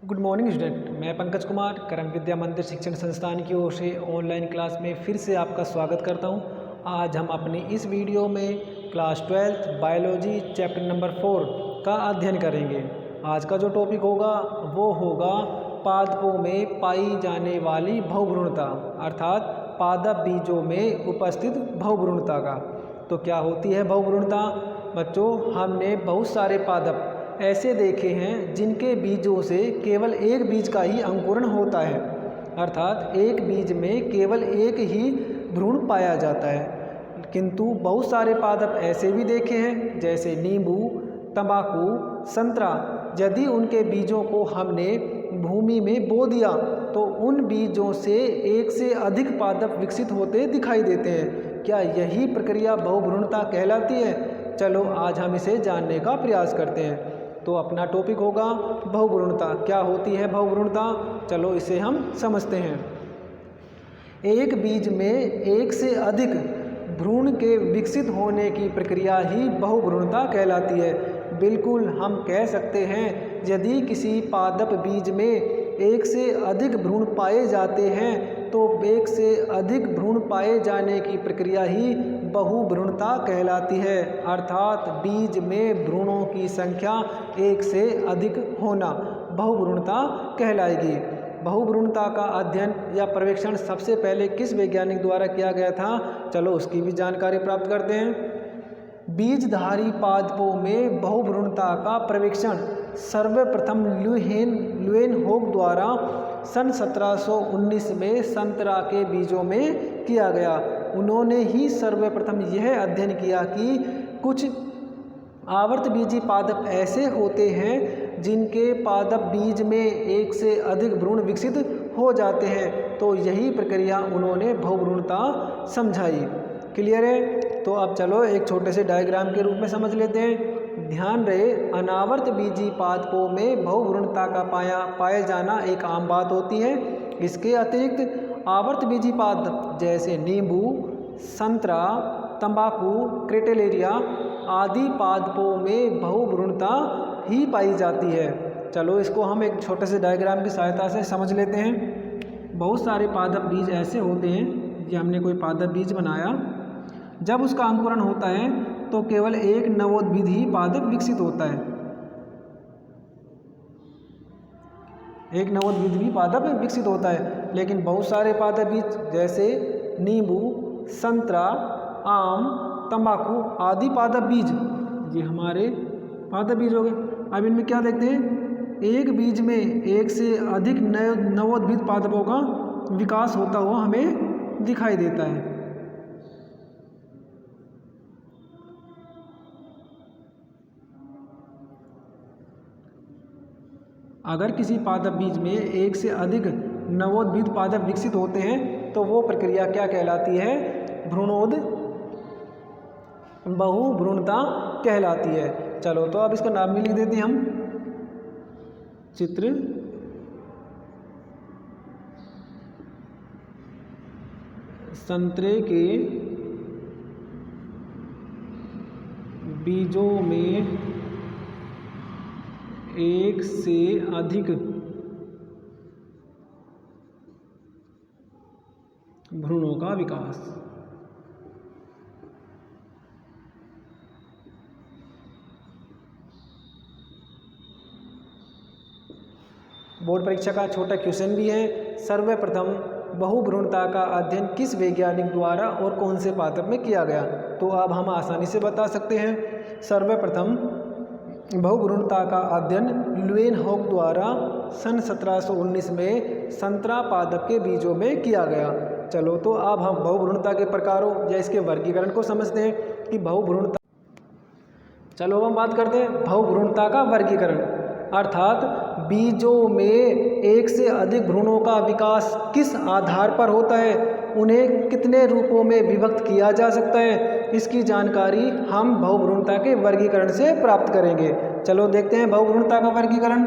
Good morning student, मैं पंकज कुमार करम विद्या मंदिर शिक्षण संस्थान की ओर से ऑनलाइन क्लास में फिर से आपका स्वागत करता हूं। आज हम अपनी इस वीडियो में class 12th biology chapter number 4 का अध्ययन करेंगे। आज का जो टॉपिक होगा वो होगा पादपों में पाई जाने वाली बहुभ्रूणता, अर्थात पादप बीजों में उपस्थित बहुभ्रूणता का। तो क्या होती है बहुभ्रूणता? बच्चों, हमने बहुत सारे पादप ऐसे देखे हैं जिनके बीजों से केवल एक बीज का ही अंकुरण होता है, अर्थात एक बीज में केवल एक ही भ्रूण पाया जाता है। किंतु बहुत सारे पादप ऐसे भी देखे हैं जैसे नींबू, तंबाकू, संतरा। यदि उनके बीजों को हमने भूमि में बो दिया तो उन बीजों से एक से अधिक पादप विकसित होते दिखाई देते हैं। क्या यही प्रक्रिया बहुभ्रूणता कहलाती है? चलो आज हम इसे जानने का प्रयास करते हैं। तो अपना टॉपिक होगा बहुभ्रूणता। क्या होती है बहुभ्रूणता? चलो इसे हम समझते हैं। एक बीज में एक से अधिक भ्रूण के विकसित होने की प्रक्रिया ही बहुभ्रूणता कहलाती है। बिल्कुल हम कह सकते हैं, यदि किसी पादप बीज में एक से अधिक भ्रूण पाए जाते हैं तो एक से अधिक भ्रूण पाए जाने की प्रक्रिया ही बहुभ्रूणता कहलाती है, अर्थात बीज में भ्रूणों की संख्या एक से अधिक होना बहुभ्रूणता कहलाएगी। बहुभ्रूणता का अध्ययन या पर्यवेक्षण सबसे पहले किस वैज्ञानिक द्वारा किया गया था? चलो उसकी भी जानकारी प्राप्त करते हैं। बीजधारी पादपों में बहुभ्रूणता का पर्यवेक्षण सर्वप्रथम ल्यूएनहोक द्वारा सन 1719 में संतरा के बीजों में किया गया। उन्होंने ही सर्वप्रथम यह अध्ययन किया कि कुछ आवर्तबीजी पादप ऐसे होते हैं जिनके पादप बीज में एक से अधिक भ्रूण विकसित हो जाते हैं। तो यही प्रक्रिया उन्होंने बहुभ्रूणता समझाई। क्लियर है? तो अब चलो एक छोटे से डायग्राम के रूप में समझ लेते हैं। ध्यान रहे, अनावर्त बीजी पादपों में बहुभ्रूणता का पाए जाना एक आम बात होती है। इसके अतिरिक्त आवर्त बीजी पादप जैसे नींबू, संतरा, तंबाकू, क्रेटेलेरिया आदि पादपों में बहुभ्रूणता ही पाई जाती है। चलो इसको हम एक छोटे से डायग्राम की सहायता से समझ लेते हैं। बहुत सारे पादप बीज ऐसे होते हैं, ये हमने कोई पादप बीज बनाया, जब उसका अंकुरण होता है तो केवल एक नवोद्भिद ही पादप विकसित होता है। एक नवोद्भिद भी पादप विकसित होता है, लेकिन बहुत सारे पादप बीज जैसे नींबू, संतरा, आम, तंबाकू आदि पादप बीज, ये हमारे पादप बीज हो गए। अब इनमें क्या देखते हैं, एक बीज में एक से अधिक नवोद्भिद पादपों का विकास होता हुआ हमें दिखाई देता है। अगर किसी पादप बीज में एक से अधिक नवोद्भिद पादप विकसित होते हैं तो वो प्रक्रिया क्या कहलाती है? बहुभ्रूणता कहलाती है। चलो तो अब इसका नाम भी लिख देते हैं हम। चित्र संतरे के बीजों में एक से अधिक भ्रूणों का विकास। बोर्ड परीक्षा का छोटा क्वेश्चन भी है। सर्वप्रथम बहुभ्रूणता का अध्ययन किस वैज्ञानिक द्वारा और कौन से पादप में किया गया? तो अब हम आसानी से बता सकते हैं। सर्वप्रथम बहुभ्रूणता का अध्ययन ल्यूएनहोक द्वारा सन 1719 में संतरा पादप के बीजों में किया गया। चलो तो अब हम बहुभ्रूणता के प्रकारों या इसके वर्गीकरण को समझते हैं कि बहुभ्रूणता। चलो हम बात करते हैं बहुभ्रूणता का वर्गीकरण, अर्थात बीजों में एक से अधिक भ्रूणों का विकास किस आधार पर होता है, उन्हें कितने रूपों में विभक्त किया जा सकता है, इसकी जानकारी हम बहुभ्रूणता के वर्गीकरण से प्राप्त करेंगे। चलो देखते हैं बहुभ्रूणता का वर्गीकरण।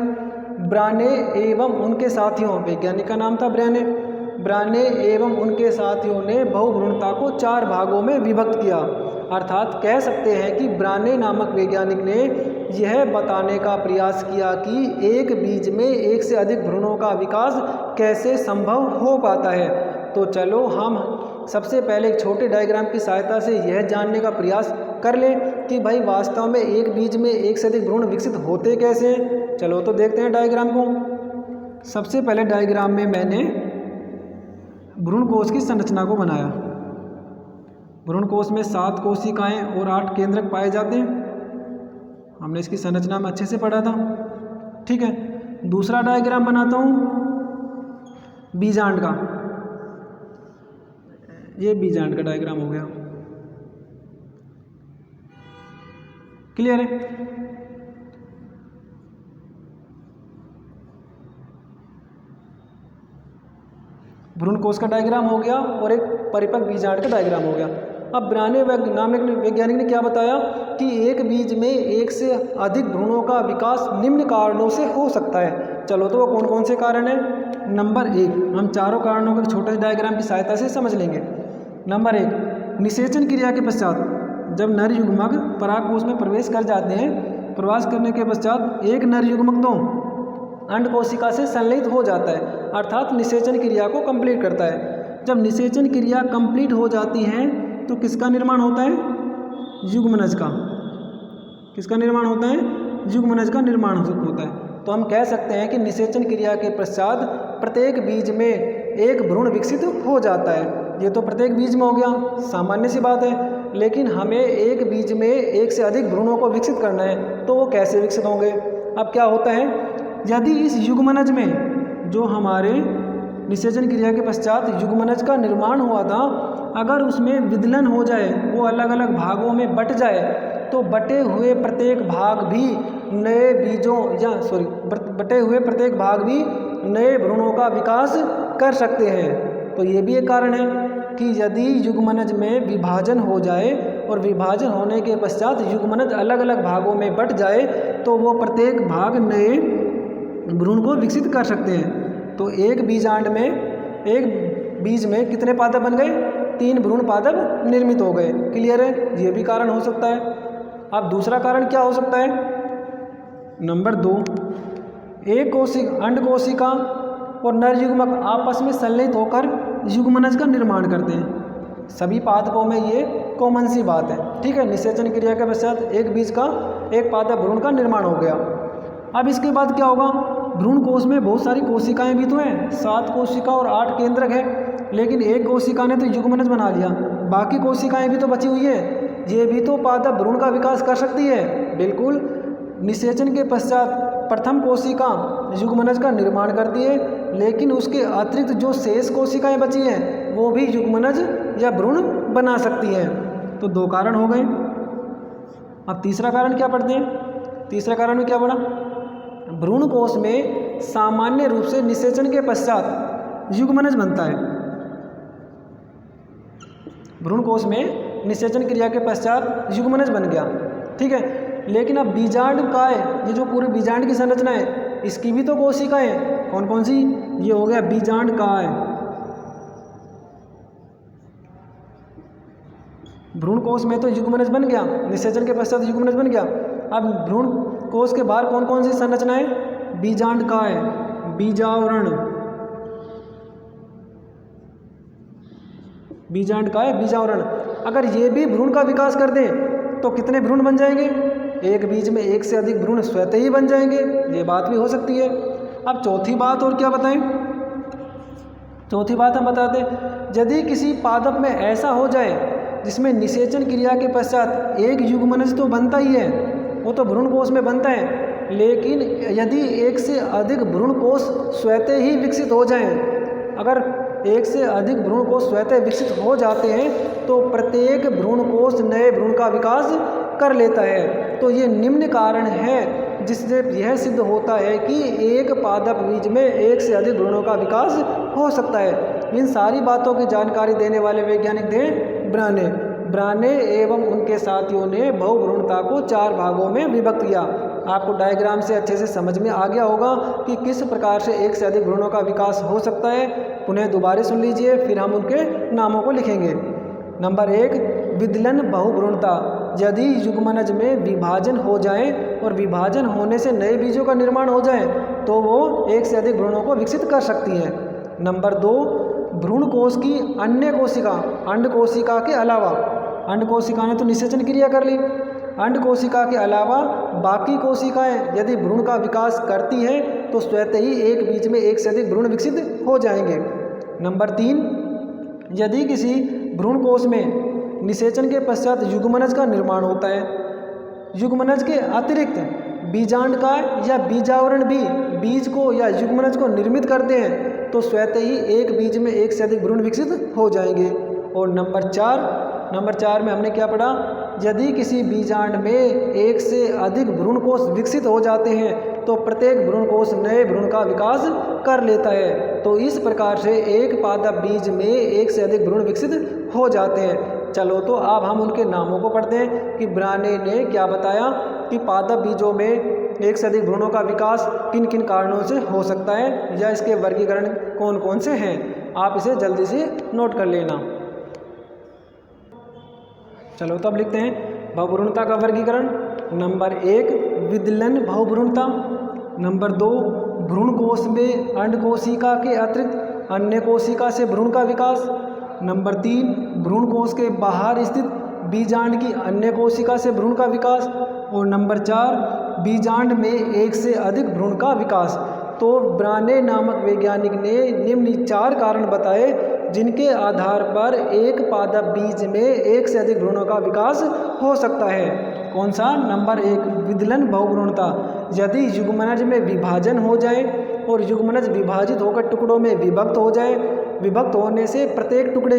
ब्राने एवं उनके साथियों, वैज्ञानिक का नाम था ब्राने एवं उनके साथियों ने बहुभ्रूणता को 4 भागों में विभक्त किया। अर्थात कह सकते हैं कि ब्राने नामक वैज्ञानिक ने यह बताने का प्रयास किया कि एक बीज में एक से अधिक भ्रूणों का विकास कैसे संभव हो पाता है। तो चलो हम सबसे पहले एक छोटे डायग्राम की सहायता से यह जानने का प्रयास कर लें कि भाई वास्तव में एक बीज में एक से अधिक भ्रूण विकसित होते कैसे हैं। चलो तो देखते हैं डायग्राम को। सबसे पहले डायग्राम में मैंने भ्रूण कोश की संरचना को बनाया। भ्रूण कोश में 7 कोशिकाएं और 8 केंद्रक पाए जाते हैं। हमने इसकी संरचना में अच्छे से पढ़ा था। ठीक है, दूसरा डायग्राम बनाता हूँ बीजांड का। ये बीजांड का डायग्राम हो गया। क्लियर है? भ्रूण कोश का डायग्राम हो गया और एक परिपक्व बीजांड का डायग्राम हो गया। अब ब्राने वैज्ञानिक ने क्या बताया कि एक बीज में एक से अधिक भ्रूणों का विकास निम्न कारणों से हो सकता है। चलो तो वो कौन कौन से कारण हैं। नंबर 1, हम चारों कारणों को छोटे से डायग्राम की सहायता से समझ लेंगे। नंबर 1, निषेचन क्रिया के पश्चात जब नर युग्मक परागकोश में प्रवेश कर जाते हैं, प्रवेश करने के पश्चात एक नर युग्मक तो अंड कोशिका से संलयित हो जाता है, अर्थात निषेचन क्रिया को कंप्लीट करता है। जब निषेचन क्रिया कंप्लीट हो जाती है तो किसका निर्माण होता है? युग्मनज का। किसका निर्माण होता है? युग्मनज का निर्माण होता है। तो हम कह सकते हैं कि निषेचन क्रिया के पश्चात प्रत्येक बीज में एक भ्रूण विकसित हो जाता है। ये तो प्रत्येक बीज में हो गया, सामान्य सी बात है। लेकिन हमें एक बीज में एक से अधिक भ्रूणों को विकसित करना है, तो वो कैसे विकसित होंगे? अब क्या होता है, यदि इस युग्मनज में जो हमारे निषेचन क्रिया के पश्चात युग्मनज का निर्माण हुआ था, अगर उसमें विदलन हो जाए, वो अलग अलग भागों में बट जाए, तो बटे हुए प्रत्येक भाग भी नए बीजों बटे हुए प्रत्येक भाग भी नए भ्रूणों का विकास कर सकते हैं। तो ये भी एक कारण है कि यदि युग्मनज में विभाजन हो जाए और विभाजन होने के पश्चात युग्मनज अलग अलग भागों में बट जाए, तो वो प्रत्येक भाग नए भ्रूण को विकसित कर सकते हैं। तो एक बीजांड में, एक बीज में कितने पादप बन गए? 3 भ्रूण पादप निर्मित हो गए। क्लियर है? ये भी कारण हो सकता है। अब दूसरा कारण क्या हो सकता है? नंबर 2, एक अंड कोशिका और नर युग्मक आपस में संलयित होकर युग्मनज का निर्माण करते हैं। सभी पादपों में ये कॉमन सी बात है। ठीक है, निषेचन क्रिया के पश्चात एक बीज का, एक पादप भ्रूण का निर्माण हो गया। अब इसके बाद क्या होगा? भ्रूण कोश में बहुत सारी कोशिकाएं भी तो हैं, 7 कोशिका और 8 केंद्रक है। लेकिन एक कोशिका ने तो युग्मनज बना लिया, बाकी कोशिकाएं भी तो बची हुई है। ये भी तो पादप भ्रूण का विकास कर सकती है। बिल्कुल, निषेचन के पश्चात प्रथम कोशिका युग्मनज का निर्माण करती है, लेकिन उसके अतिरिक्त जो शेष कोशिकाएं बची हैं वो भी युग्मनज या भ्रूण बना सकती हैं। तो 2 कारण हो गए। अब तीसरा कारण क्या पढ़ते हैं? तीसरा कारण में क्या पढ़ा? भ्रूण कोश में सामान्य रूप से निषेचन के पश्चात युग्मनज बनता है। भ्रूण कोश में निषेचन क्रिया के पश्चात युग्मनज बन गया। ठीक है, लेकिन अब बीजांड का है, ये जो पूरे बीजांड की संरचना है, इसकी भी तो कोशिकाएं हैं। कौन कौन सी? ये हो गया बीजांड का है। भ्रूण कोश में तो युग्मनज बन गया, निषेचन के पश्चात युग्मनज बन गया। अब भ्रूण कोश के बाहर कौन कौन सी संरचना है? बीजांड का है, बीजावरण। बीजांड का है, बीजावरण। अगर ये भी भ्रूण का विकास कर दें तो कितने भ्रूण बन जाएंगे? एक बीज में एक से अधिक भ्रूण स्वतः ही बन जाएंगे। ये बात भी हो सकती है। अब चौथी बात और क्या बताएं? चौथी बात हम बताते हैं, यदि किसी पादप में ऐसा हो जाए जिसमें निषेचन क्रिया के पश्चात एक युग्मनज तो बनता ही है, वो तो भ्रूण कोश में बनता है, लेकिन यदि एक से अधिक भ्रूण कोश स्वतः ही विकसित हो जाएं, अगर एक से अधिक भ्रूण कोश स्वतः विकसित हो जाते हैं तो प्रत्येक भ्रूण कोश नए भ्रूण का विकास कर लेता है। तो ये निम्न कारण है जिससे यह सिद्ध होता है कि एक पादप बीज में एक से अधिक भ्रूणों का विकास हो सकता है। इन सारी बातों की जानकारी देने वाले वैज्ञानिक थे ब्राने। ब्राने एवं उनके साथियों ने बहुभ्रूणता को 4 भागों में विभक्त किया। आपको डायग्राम से अच्छे से समझ में आ गया होगा कि किस प्रकार से एक से अधिक भ्रूणों का विकास हो सकता है। पुनः दोबारा सुन लीजिए, फिर हम उनके नामों को लिखेंगे। नंबर 1, विदलन बहुभ्रूणता। यदि युग्मनज में विभाजन हो जाए और विभाजन होने से नए बीजों का निर्माण हो जाए तो वो एक से अधिक भ्रूणों को विकसित कर सकती हैं। नंबर 2, भ्रूण कोश की अन्य कोशिका अंड कोशिका के अलावा, अंड कोशिका ने तो निषेचन क्रिया कर ली, अंड कोशिका के अलावा बाकी कोशिकाएं यदि भ्रूण का विकास करती हैं तो स्वतः ही एक बीज में एक से अधिक भ्रूण विकसित हो जाएंगे। नंबर 3, यदि किसी भ्रूण कोश में निषेचन के पश्चात युग्मनज का निर्माण होता है, युग्मनज के अतिरिक्त बीजांडकाय या बीजावरण भी बीज को या युग्मनज को निर्मित करते हैं तो स्वतः ही एक बीज में एक से अधिक भ्रूण विकसित हो जाएंगे। और नंबर 4 में हमने क्या पढ़ा, यदि किसी बीजांड में एक से अधिक भ्रूण कोश विकसित हो जाते हैं तो प्रत्येक भ्रूण कोश नए भ्रूण का विकास कर लेता है। तो इस प्रकार से एक पादप बीज में एक से अधिक भ्रूण विकसित हो जाते हैं। चलो तो अब हम उनके नामों को पढ़ते हैं कि ब्राने ने क्या बताया कि पादप बीजों में एक से अधिक भ्रूणों का विकास किन किन कारणों से हो सकता है या इसके वर्गीकरण कौन कौन से हैं। आप इसे जल्दी से नोट कर लेना। चलो तो अब लिखते हैं बहुभ्रूणता का वर्गीकरण। नंबर 1, विदलन बहुभ्रूणता। नंबर 2, भ्रूण कोश में अंड कोशिका के अतिरिक्त अन्य कोशिका से भ्रूण का विकास। नंबर 3, भ्रूण कोश के बाहर स्थित बीजांड की अन्य कोशिका से भ्रूण का विकास। और नंबर 4, बीजांड में एक से अधिक भ्रूण का विकास। तो ब्राने नामक वैज्ञानिक ने निम्न 4 कारण बताए जिनके आधार पर एक पादप बीज में एक से अधिक भ्रूणों का विकास हो सकता है। कौन सा? नंबर 1, विदलन बहुभ्रूणता। यदि युग्मनज में विभाजन हो जाए और युग्मनज विभाजित होकर टुकड़ों में विभक्त हो जाए, विभक्त होने से प्रत्येक टुकड़े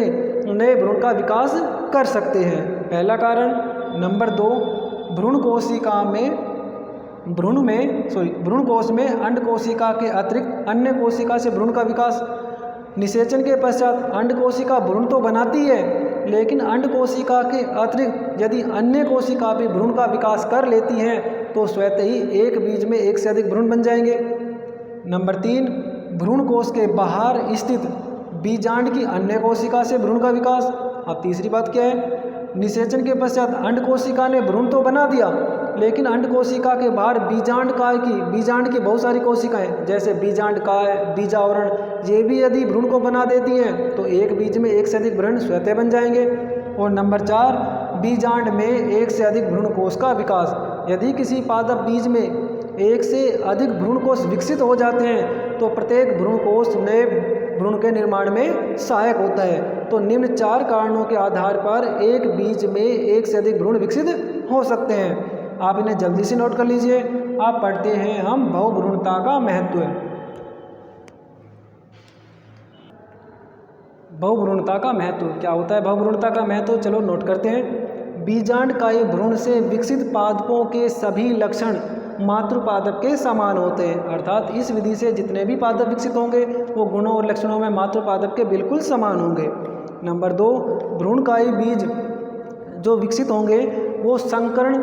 नए भ्रूण का विकास कर सकते हैं, पहला कारण। नंबर 2, भ्रूण कोश में अंड कोशिका के अतिरिक्त अन्य कोशिका से भ्रूण का विकास। निषेचन के पश्चात अंड कोशिका भ्रूण तो बनाती है, लेकिन अंड कोशिका के अतिरिक्त यदि अन्य कोशिका भी भ्रूण का विकास कर लेती हैं तो स्वतः ही एक बीज में एक से अधिक भ्रूण बन जाएंगे। नंबर 3, भ्रूण कोश के बाहर स्थित बीजांड की अन्य कोशिका से भ्रूण का विकास। अब तीसरी बात क्या है? निषेचन के पश्चात अंड कोशिका ने भ्रूण तो बना दिया, लेकिन अंड कोशिका के बाहर बीजांड की बहुत सारी कोशिकाएं जैसे बीजांडकाय, बीजावरण, ये भी यदि भ्रूण को बना देती हैं तो एक बीज में एक से अधिक भ्रूण स्वतः बन जाएंगे। और नंबर 4, बीजांड में एक से अधिक भ्रूण कोश का विकास। यदि किसी पादप बीज में एक से अधिक भ्रूण कोश विकसित हो जाते हैं तो प्रत्येक भ्रूण कोश नए भ्रूण के निर्माण में सहायक होता है। तो निम्न 4 कारणों के आधार पर एक बीज में एक से अधिक भ्रूण विकसित हो सकते हैं। आप इन्हें जल्दी से नोट कर लीजिए। आप पढ़ते हैं हम बहुभ्रूणता का महत्व। बहुभ्रूणता का महत्व क्या होता है? बहुभ्रूणता का महत्व चलो नोट करते हैं। बीजांडकायी भ्रूण से विकसित पादपों के सभी लक्षण मातृपादप के समान होते हैं, अर्थात इस विधि से जितने भी पादप विकसित होंगे वो गुणों और लक्षणों में मातृपादप के बिल्कुल समान होंगे। नंबर 2, भ्रूणकायी बीज जो विकसित होंगे वो संकरण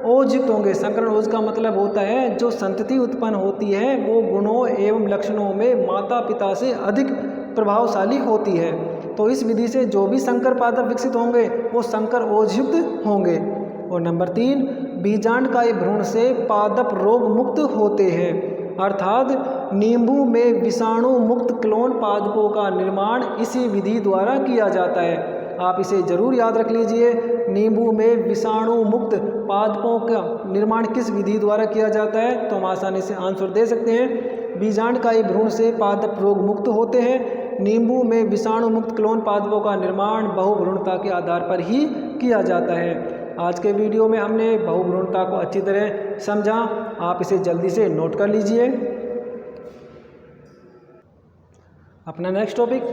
ओजयुक्त होंगे। संकरण ओज का मतलब होता है जो संतति उत्पन्न होती है वो गुणों एवं लक्षणों में माता पिता से अधिक प्रभावशाली होती है। तो इस विधि से जो भी संकर पादप विकसित होंगे वो संकर ओजयुक्त होंगे। और नंबर 3, बीजांडकायी भ्रूण से पादप रोग मुक्त होते हैं, अर्थात नींबू में विषाणु मुक्त क्लोन पादपों का निर्माण इसी विधि द्वारा किया जाता है। आप इसे जरूर याद रख लीजिए। नींबू में विषाणु मुक्त पादपों का निर्माण किस विधि द्वारा किया जाता है? तो हम आसानी से आंसर दे सकते हैं, बीजांडकायी भ्रूण से पादप रोग मुक्त होते हैं। नींबू में विषाणु मुक्त क्लोन पादपों का निर्माण बहुभ्रूणता के आधार पर ही किया जाता है। आज के वीडियो में हमने बहुभ्रूणता को अच्छी तरह समझा। आप इसे जल्दी से नोट कर लीजिए। अपना नेक्स्ट टॉपिक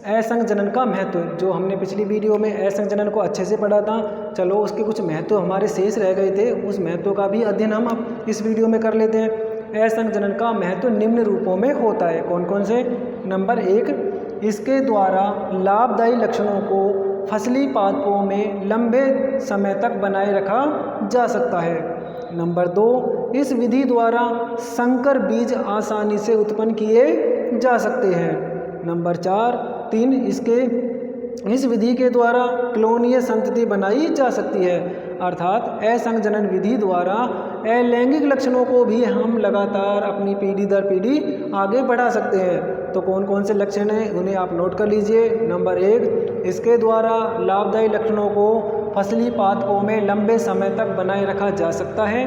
असंजनन का महत्व, जो हमने पिछली वीडियो में असंजनन को अच्छे से पढ़ा था। चलो उसके कुछ महत्व हमारे शेष रह गए थे, उस महत्व का भी अध्ययन हम अब इस वीडियो में कर लेते हैं। असंजनन का महत्व निम्न रूपों में होता है। कौन कौन से? नंबर 1, इसके द्वारा लाभदायी लक्षणों को फसली पादपों में लंबे समय तक बनाए रखा जा सकता है। नंबर 2, इस विधि द्वारा संकर बीज आसानी से उत्पन्न किए जा सकते हैं। नंबर 3, इस विधि के द्वारा क्लोनीय संतति बनाई जा सकती है, अर्थात असंजनन विधि द्वारा अलैंगिक लक्षणों को भी हम लगातार अपनी पीढ़ी दर पीढ़ी आगे बढ़ा सकते हैं। तो कौन कौन से लक्षण हैं उन्हें आप नोट कर लीजिए। नंबर 1, इसके द्वारा लाभदायी लक्षणों को फसली पादपों में लंबे समय तक बनाए रखा जा सकता है।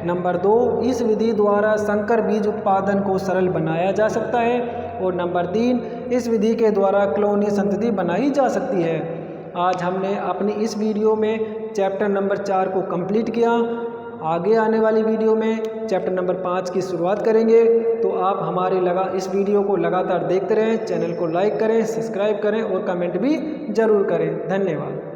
नंबर 2, इस विधि द्वारा संकर बीज उत्पादन को सरल बनाया जा सकता है। और नंबर 3, इस विधि के द्वारा क्लोनीय संतति बनाई जा सकती है। आज हमने अपनी इस वीडियो में चैप्टर नंबर 4 को कंप्लीट किया। आगे आने वाली वीडियो में चैप्टर नंबर 5 की शुरुआत करेंगे। तो आप हमारे इस वीडियो को लगातार देखते रहें, चैनल को लाइक करें, सब्सक्राइब करें और कमेंट भी ज़रूर करें। धन्यवाद।